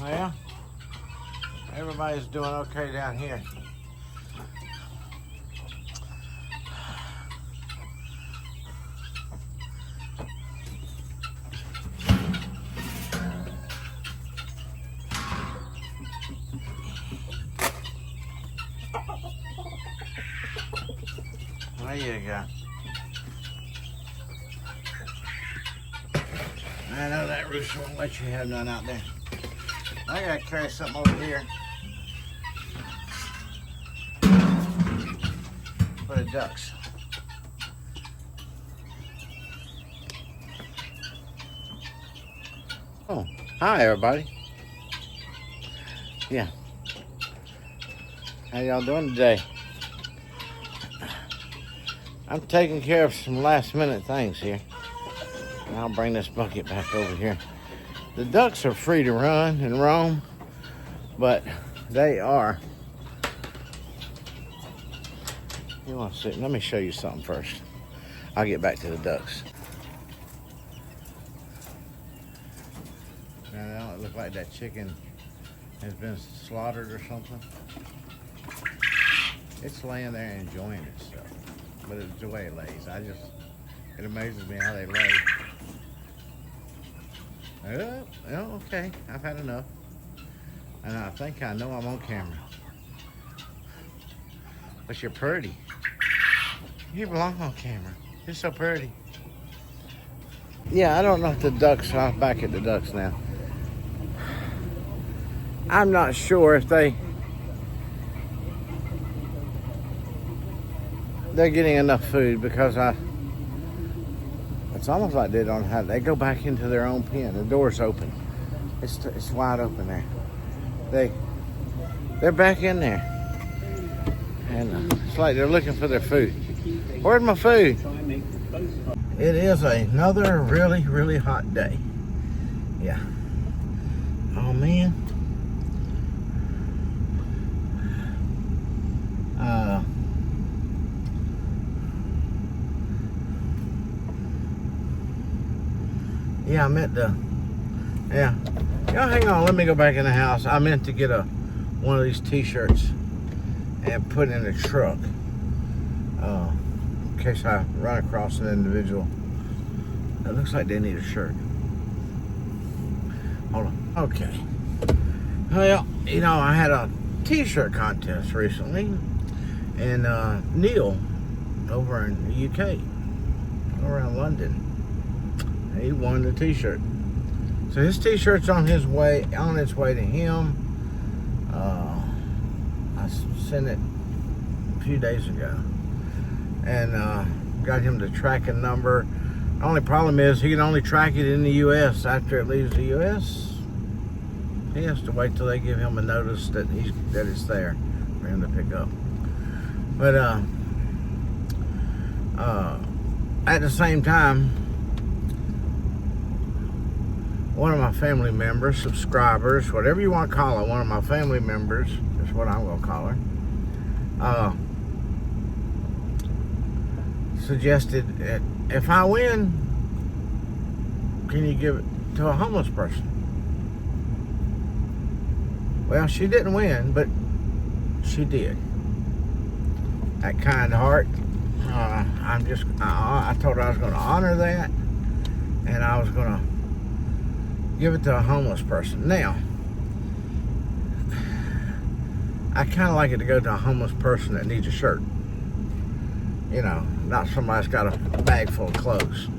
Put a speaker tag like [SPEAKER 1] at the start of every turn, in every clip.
[SPEAKER 1] Well, everybody's doing okay down here. There you go. I know that rooster won't let you have none out there. I gotta carry something over here for the ducks. Oh, hi everybody. Yeah. How y'all doing today? I'm taking care of some last minute things here. And I'll bring this bucket back over here. The ducks are free to run and roam, but they are. You want to see? Let me show you something first. I'll get back to the ducks. Now, don't it look like that chicken has been slaughtered or something? It's laying there enjoying itself, but it's the way it lays. It amazes me how they lay. Oh, okay, I've had enough. And I think I know I'm on camera. But you're pretty. You belong on camera. You're so pretty. Yeah, I don't know if the ducks, I'm back at the ducks now. I'm not sure if they're getting enough food because it's almost like they don't have, they go back into their own pen. The door's open. It's wide open there. They're back in there. And it's like they're looking for their food. Where's my food? It is another really, really hot day. Yeah. Oh man. Yeah, yeah. Y'all hang on, let me go back in the house. I meant to get one of these t-shirts and put in the truck. In case I run across an individual that looks like they need a shirt. Hold on. Okay. Well, you know, I had a t-shirt contest recently, and Neil over in the UK, around London, he won the t-shirt. So his t-shirt's on its way to him. I sent it a few days ago, and got him the tracking number. The only problem is he can only track it in the U.S. After it leaves the U.S., he has to wait till they give him a notice that it's there for him to pick up. But at the same time, one of my family members, subscribers, whatever you want to call her, one of my family members is what I'm going to call her, suggested that if I win, can you give it to a homeless person? Well, she didn't win, but she did. That kind heart. I told her I was going to honor that, and I was going to give it to a homeless person. Now, I kind of like it to go to a homeless person that needs a shirt. You know, not somebody that's got a bag full of clothes.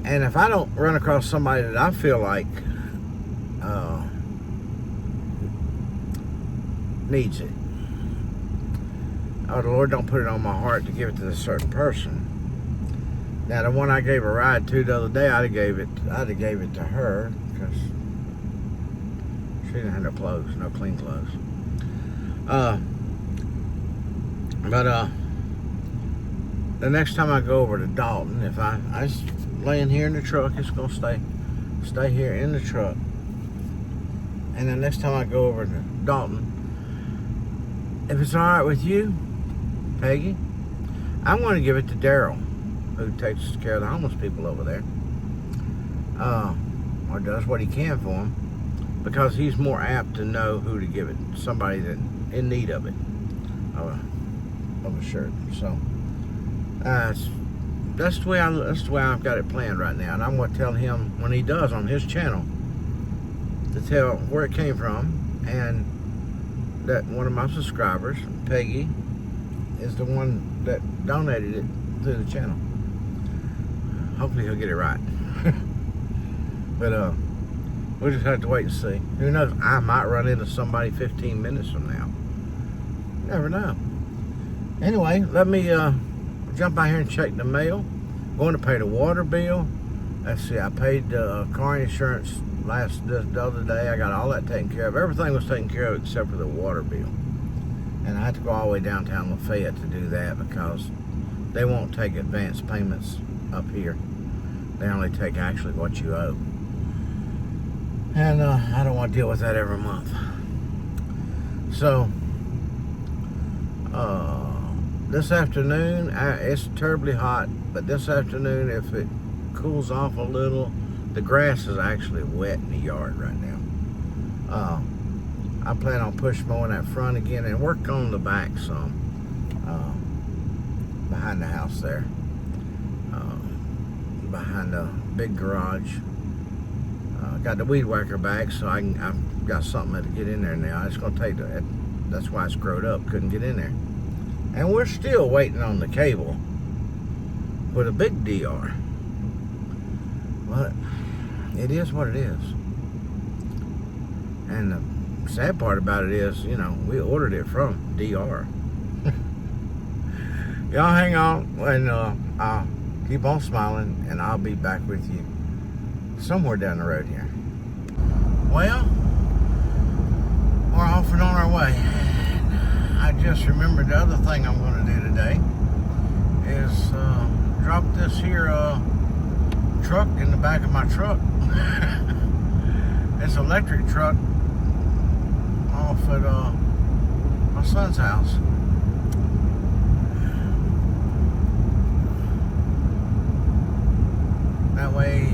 [SPEAKER 1] And if I don't run across somebody that I feel like needs it, oh, the Lord don't put it on my heart to give it to a certain person. Now, the one I gave a ride to the other day, I'd have gave it to her because she didn't have no clothes, no clean clothes. But the next time I go over to Dalton, if I laying here in the truck, it's gonna stay here in the truck. And the next time I go over to Dalton, if it's all right with you, Peggy, I'm going to give it to Daryl, who takes care of the homeless people over there, or does what he can for them. because he's more apt to know who to give it. Somebody that in need of it, of a shirt. So that's the way I've got it planned right now, and I'm going to tell him when he does on his channel to tell where it came from, and that one of my subscribers, Peggy, is the one that donated it to the channel. Hopefully he'll get it right. But we'll just have to wait and see. Who knows? I might run into somebody 15 minutes from now. Never know. Anyway, let me jump out here and check the mail. Going to pay the water bill. Let's see, I paid car insurance the other day. I got all that taken care of. Everything was taken care of except for the water bill. And I had to go all the way downtown Lafayette to do that because they won't take advance payments up here. They only take actually what you owe. And I don't want to deal with that every month. So, this afternoon, it's terribly hot, but this afternoon, if it cools off a little, the grass is actually wet in the yard right now. I plan on push mowing that front again and work on the back some, behind the house there, behind the big garage. Got the weed whacker back, so I've got something to get in there now. It's gonna take that's why it's growed up, couldn't get in there. And we're still waiting on the cable for the big DR. But it is what it is. And the sad part about it is, you know, we ordered it from DR. Y'all hang on, and I'll keep on smiling, and I'll be back with you somewhere down the road here. Well, we're off and on our way. I just remembered the other thing I'm going to do today is drop this here truck in the back of my truck. It's an electric truck off at my son's house. That way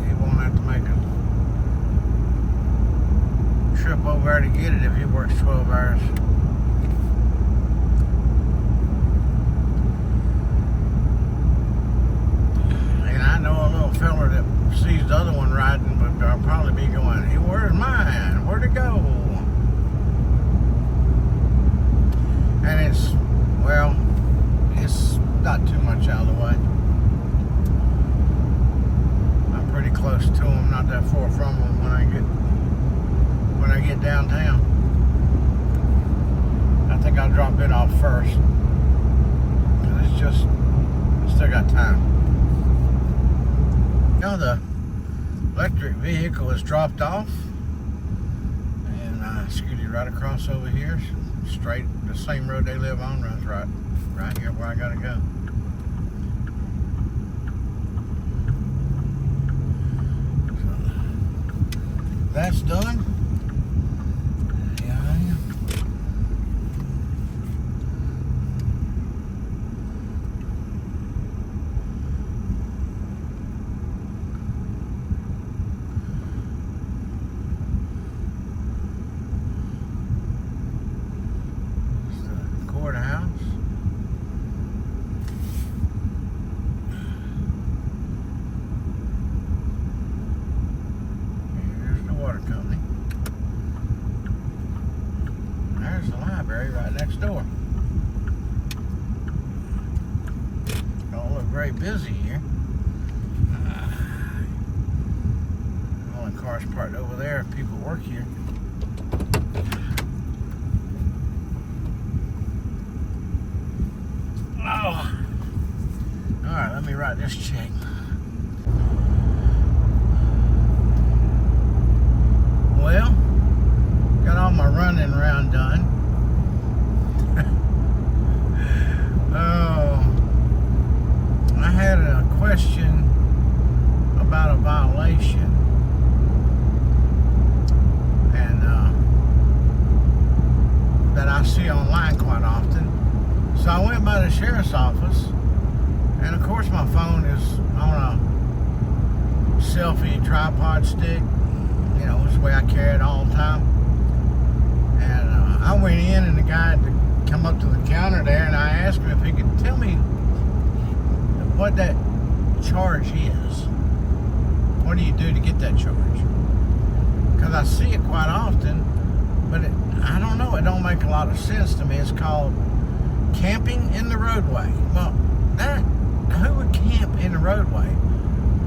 [SPEAKER 1] he won't have to make a trip over there to get it if he works 12 hours. And I know a little fella that sees the other one riding, but I'll probably be going, hey, where's mine? Where'd it go? And it's, well, it's not too much out of the way. I'm pretty close to them, not that far from them when I get downtown. I think I'll drop it off first. It's just, still got time. Now the electric vehicle is dropped off, and I scooted right across over here, straight, the same road they live on runs right here where I gotta go. So, that's done. Right next door. Don't look very busy here. All the cars parked over there. People work here. Oh. All right, let me write this check. Well, got all my running around done. I had a question about a violation, and that I see online quite often. So I went by the sheriff's office, and of course my phone is on a selfie tripod stick. You know, it's the way I carry it all the time. And I went in, and the guy had to come up to the counter there, and I asked him if he could tell me what that charge is. What do you do to get that charge? Because I see it quite often, but I don't know. It don't make a lot of sense to me. It's called camping in the roadway. Well, who would camp in the roadway?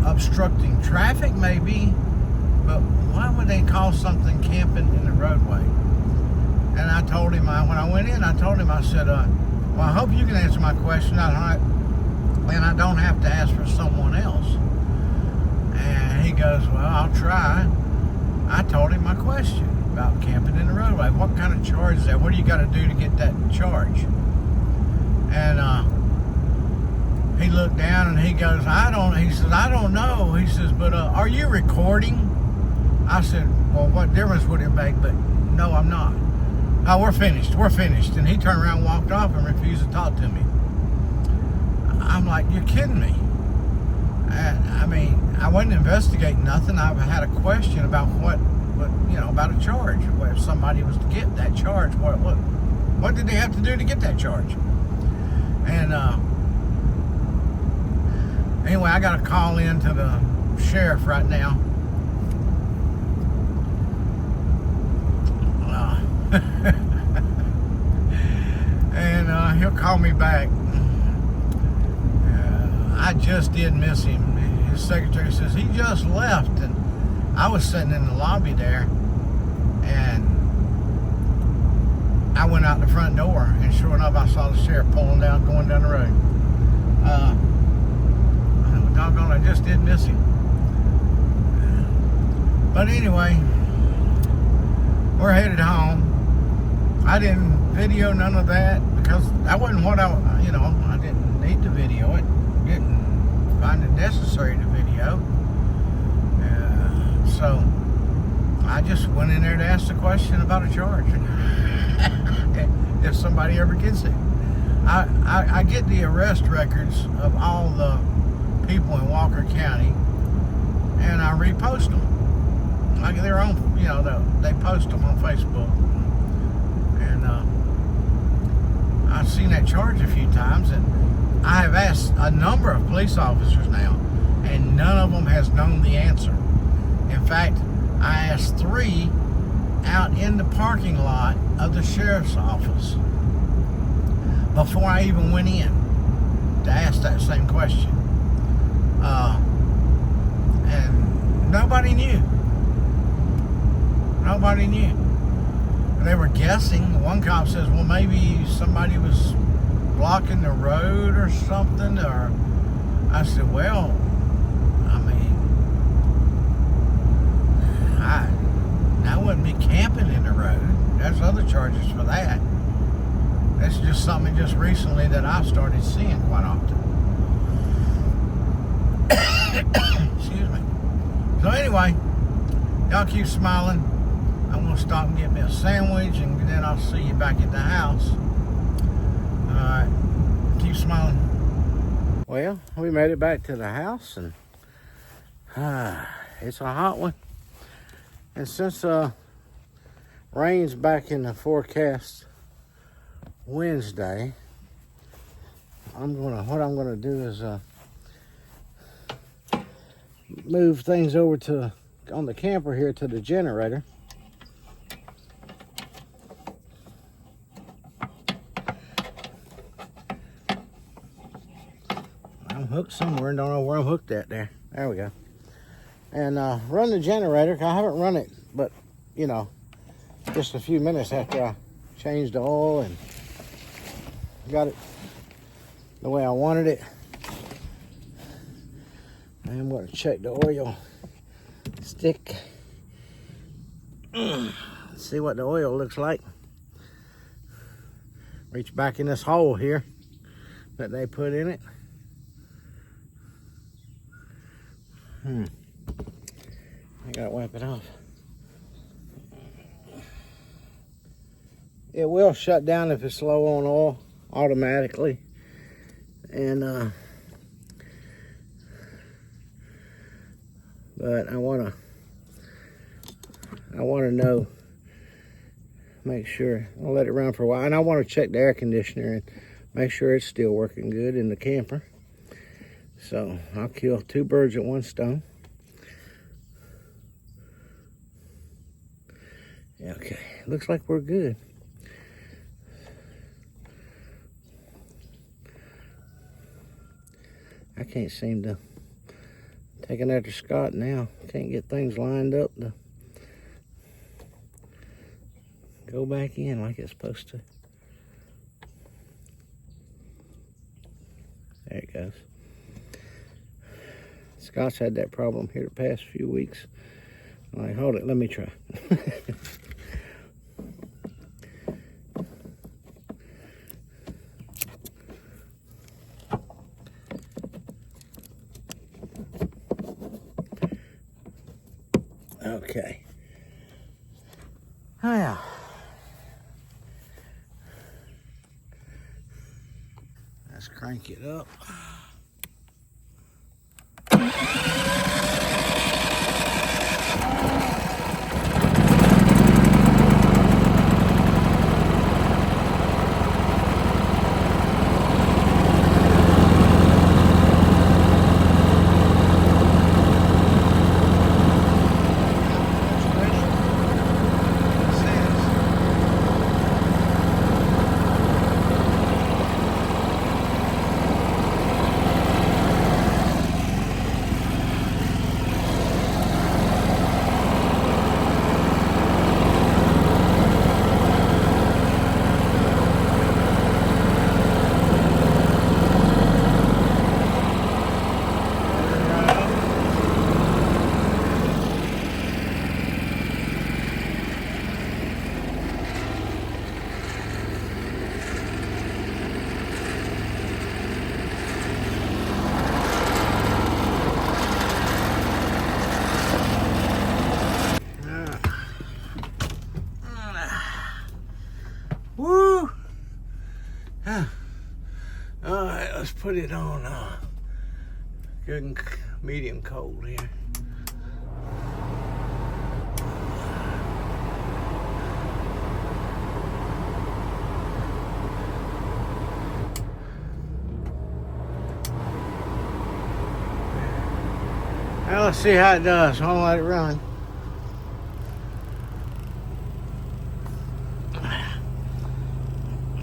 [SPEAKER 1] Obstructing traffic, maybe, but why would they call something camping in the roadway? And I told him, when I went in, I told him, I said, well, I hope you can answer my question, and I don't have to ask for someone else. And he goes, well, I'll try. I told him my question about camping in the roadway. What kind of charge is that? What do you got to do to get that charge? And he looked down and he goes, he says, I don't know. He says, but are you recording? I said, well, what difference would it make? But no, I'm not. Oh, we're finished. And he turned around, walked off, and refused to talk to me. I'm like, you're kidding me. I mean, I wasn't investigating nothing. I had a question about about a charge. If somebody was to get that charge, what did they have to do to get that charge? And anyway, I got a call in to the sheriff right now. And he'll call me back. I just did miss him. His secretary says he just left, and I was sitting in the lobby there, and I went out the front door, and sure enough, I saw the sheriff going down the road. Doggone, I just did miss him. But anyway, we're headed home. I didn't video none of that because that wasn't what I didn't need to video it. Didn't find it necessary to video. So I just went in there to ask the question about a charge. If somebody ever gets it. I get the arrest records of all the people in Walker County, and I repost them. Like their own, they post them on Facebook. And I've seen that charge a few times, and I have asked a number of police officers now, and none of them has known the answer. In fact, I asked 3 out in the parking lot of the sheriff's office before I even went in to ask that same question. And nobody knew. Nobody knew. They were guessing. One cop says, well, maybe somebody was blocking the road or something. Or I said, well, I mean, I wouldn't be camping in the road. There's other charges for that. That's just something just recently that I've started seeing quite often. Excuse me. So anyway, y'all keep smiling. I'm going to stop and get me a sandwich, and then I'll see you back at the house. Alright, keep smiling. Well, we made it back to the house, and it's a hot one. And since rain's back in the forecast Wednesday, what I'm gonna do is move things over on the camper here to the generator. I'm hooked somewhere and don't know where I'm hooked at there. There we go. And run the generator. I haven't run it, but just a few minutes after I changed the oil and got it the way I wanted it. I'm going to check the oil stick. See what the oil looks like. Reach back in this hole here that they put in it. I gotta wipe it off. It will shut down if it's low on oil automatically. And But I wanna know, make sure. I'll let it run for a while, and I want to check the air conditioner and make sure it's still working good in the camper. So I'll kill 2 birds with 1 stone. Okay, looks like we're good. I can't seem to take it after Scott now. Can't get things lined up to go back in like it's supposed to. There it goes. Scott's had that problem here the past few weeks. I'm like, hold it, let me try. Okay. Hiya. Let's crank it up. Woo! All right, let's put it on good and medium cold here. Now let's see how it does. I'll let it run.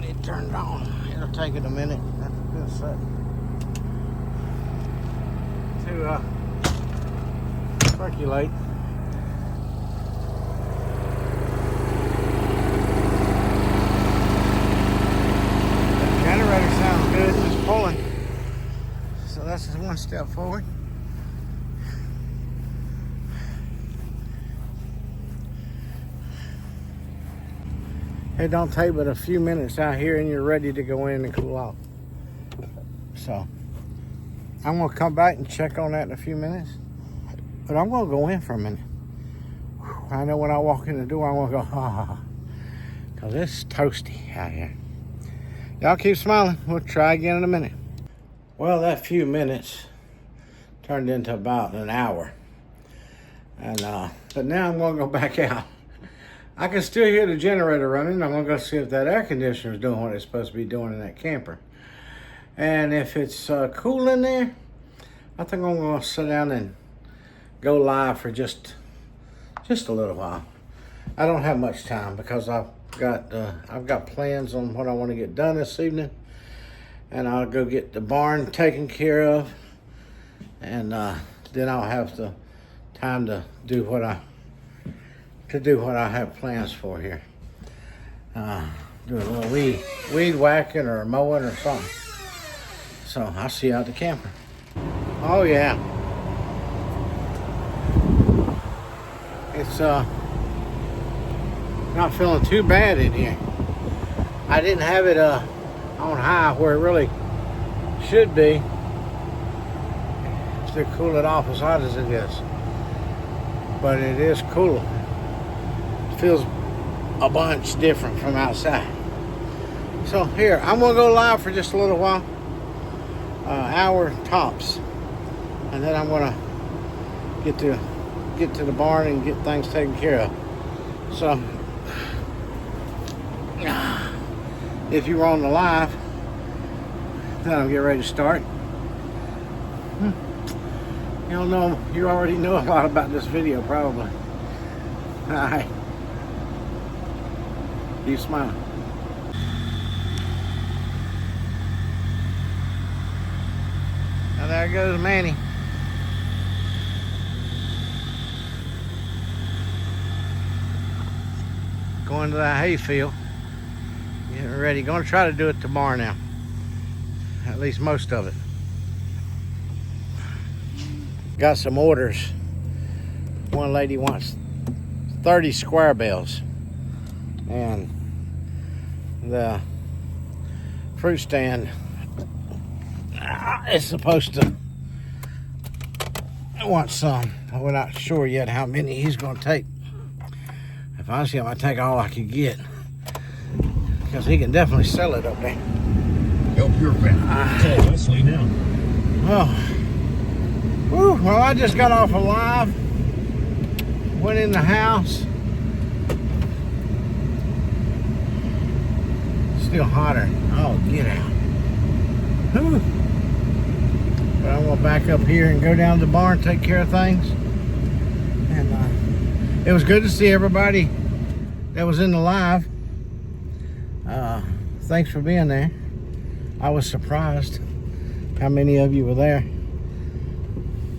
[SPEAKER 1] It turned on. It'll take it a minute. That's a good set. To percolate. The generator sounds good. It's pulling. So that's just 1 step forward. It don't take but a few minutes out here and you're ready to go in and cool off. So I'm gonna come back and check on that in a few minutes. But I'm gonna go in for a minute. I know when I walk in the door, I'm gonna go, because it's toasty out here. Y'all keep smiling. We'll try again in a minute. Well, that few minutes turned into about an hour. And but now I'm gonna go back out. I can still hear the generator running. I'm gonna go see if that air conditioner is doing what it's supposed to be doing in that camper. And if it's cool in there, I think I'm gonna sit down and go live for just a little while. I don't have much time because I've got plans on what I want to get done this evening, and I'll go get the barn taken care of, and then I'll have the time to do what I have plans for here. Do a little weed whacking or mowing or something. So I'll see you out the camper. Oh yeah. It's not feeling too bad in here. I didn't have it on high where it really should be to cool it off as hot as it is. But it is cool. Feels a bunch different from outside. So here, I'm gonna go live for just a little while, hour tops, and then I'm gonna get to get to the barn and get things taken care of. So, if you were on the live, then I'll get ready to start. You don't know, you already know a lot about this video probably. Alright. Keep smiling. Now there goes Manny. Going to that hayfield. Getting ready. Gonna try to do it tomorrow now. At least most of it. Got some orders. One lady wants 30 square bales. And the fruit stand is supposed to want some. We're not sure yet how many he's gonna take. If I see him, I take all I could get. Because he can definitely sell it up there.
[SPEAKER 2] Help your family. Tell Wesley now.
[SPEAKER 1] Well, I just got off a live. Went in the house. Still hotter. Oh, get out. Whew. But I'm gonna back up here and go down to the barn, take care of things. And it was good to see everybody that was in the live. Thanks for being there. I was surprised how many of you were there.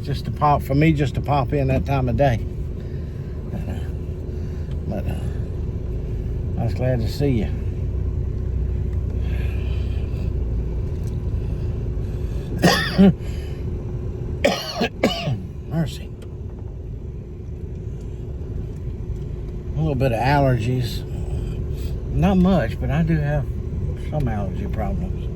[SPEAKER 1] Just to pop in that time of day. But I was glad to see you. Mercy. A little bit of allergies. Not much, but I do have some allergy problems.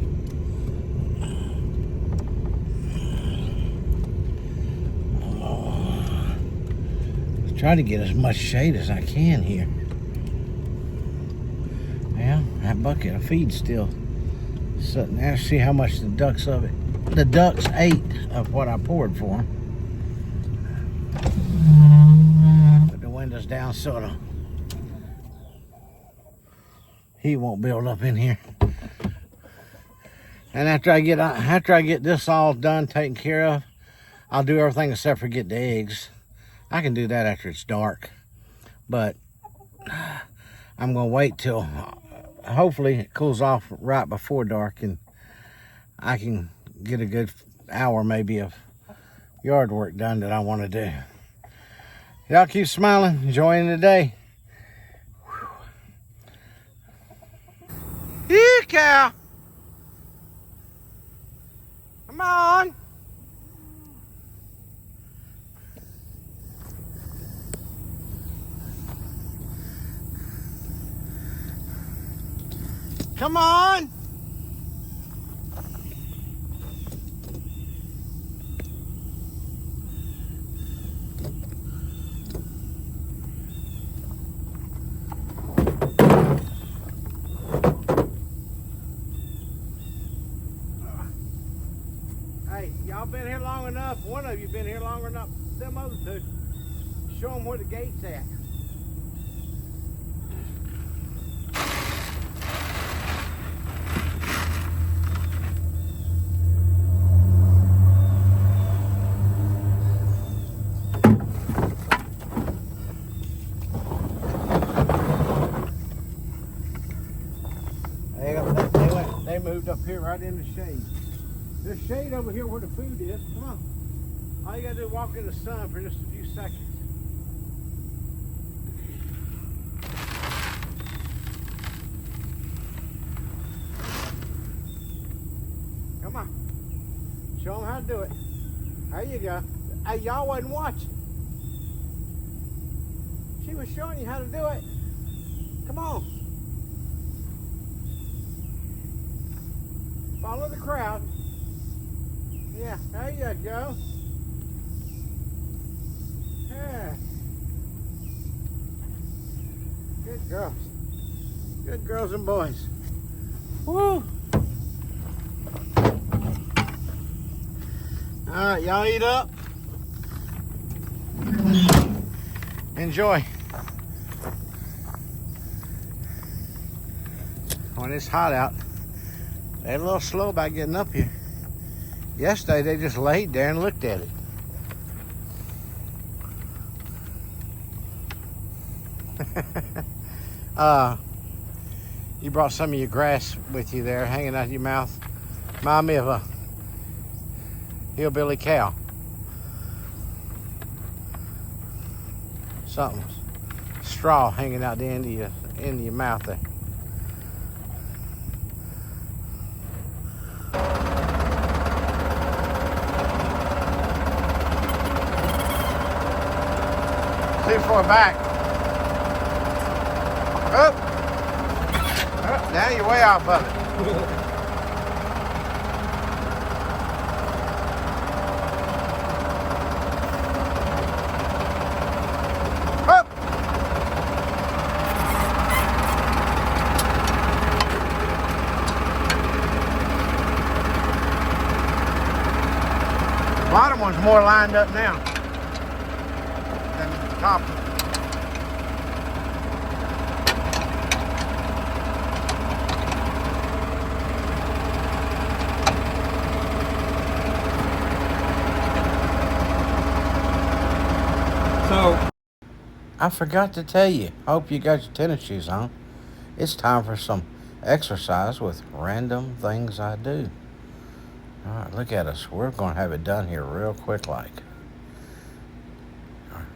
[SPEAKER 1] Try to get as much shade as I can here. Yeah, that bucket of feed's still sitting there. See how much the ducks ate of what I poured for them. Put the windows down so the heat won't build up in here. And after I get this all done, taken care of, I'll do everything except for get the eggs. I can do that after it's dark, but I'm gonna wait till hopefully it cools off right before dark and I can get a good hour maybe of yard work done that I want to do. Y'all keep smiling, enjoying the day. Here, cow. Come on. Come on. Hey, y'all been here long enough. One of you been here longer enough. Them other two. Show them where the gate's at. They moved up here right in the shade. There's shade over here where the food is. Come on. All you gotta do is walk in the sun for just a few seconds. Come on. Show them how to do it. There you go. Hey, y'all wasn't watching. She was showing you how to do it. Come on. Follow the crowd. Yeah, there you go. Yeah. Good girls. Good girls and boys. Woo! All right, y'all eat up. enjoy. When it's hot out, they're a little slow about getting up here. Yesterday, they just laid there and looked at it. You brought some of your grass with you there, hanging out of your mouth. Remind me of a hillbilly cow. Something, straw hanging out the end of your mouth there. Too far back. Up. Up. Now you're way off of it. Up. Bottom one's more lined up now than the top one.
[SPEAKER 2] So,
[SPEAKER 1] I forgot to tell you, hope you got your tennis shoes on. It's time for some exercise with random things I do. All right, look at us. We're going to have it done here real quick like. All right.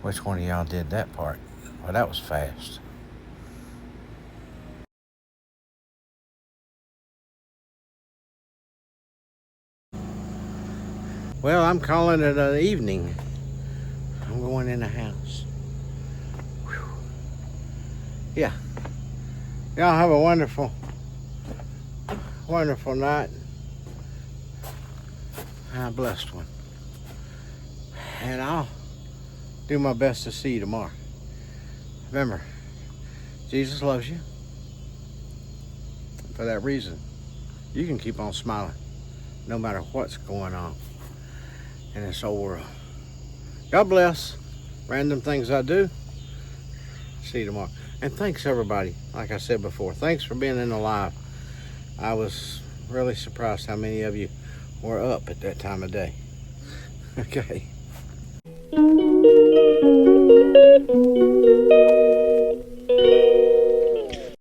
[SPEAKER 1] Which one of y'all did that part? Well, that was fast. Well, I'm calling it an evening. I'm going in the house. Whew. Yeah. Y'all have a wonderful, wonderful night. A blessed one. And I'll do my best to see you tomorrow. Remember, Jesus loves you. For that reason, you can keep on smiling no matter what's going on in this old world. God bless. Random things I do. See you tomorrow. And thanks everybody. Like I said before, thanks for being in the live. I was really surprised how many of you were up at that time of day. Okay.